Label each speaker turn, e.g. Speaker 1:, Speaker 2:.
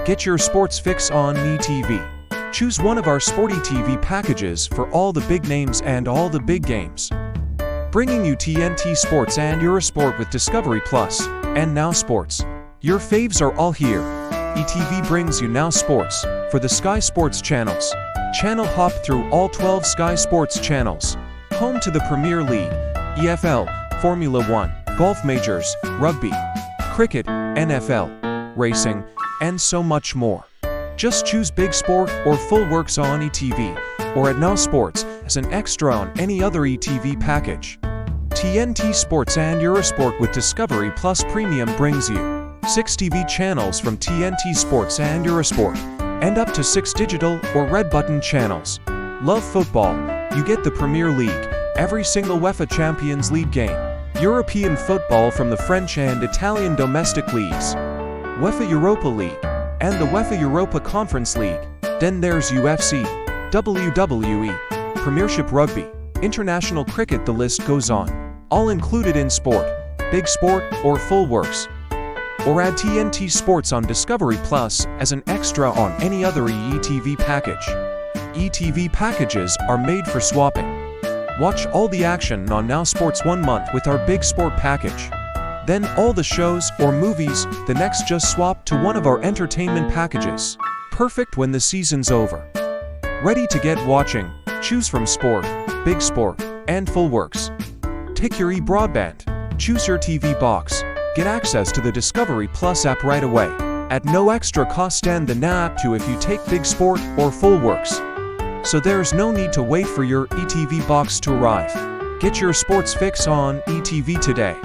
Speaker 1: Get your sports fix on eTV. Choose one of our sporty TV packages for all the big names and all the big games. Bringing you TNT Sports and Eurosport with Discovery Plus and Now Sports. Your faves are all here. eTV brings you Now Sports for the Sky Sports channels. Channel hop through all 12 Sky Sports channels. Home to the Premier League, EFL, Formula 1, golf majors, rugby, cricket, NFL, racing, and so much more. Just choose Big Sport or Full Works on eTV or at Now Sports as an extra on any other eTV package. TNT Sports and Eurosport with Discovery Plus Premium brings you 6 TV channels from TNT Sports and Eurosport and up to 6 digital or red button channels. Love football? You get the Premier League, every single UEFA Champions League game, European football from the French and Italian domestic leagues, UEFA Europa League, and the UEFA Europa Conference League. Then there's UFC, WWE, Premiership Rugby, International Cricket, the list goes on. All included in Sport, Big Sport, or Full Works. Or add TNT Sports on Discovery Plus as an extra on any other eTV package. eTV packages are made for swapping. Watch all the action on Now Sports 1 month with our Big Sport package. Then all the shows or movies the next just swap to one of our entertainment packages. Perfect when the season's over. Ready to get watching? Choose from Sport, Big Sport, and Full Works. Take your e-broadband. Choose your TV box. Get access to the Discovery Plus app right away. At no extra cost, and the Now app too if you take Big Sport or Full Works. So there's no need to wait for your eTV box to arrive. Get your sports fix on eTV today.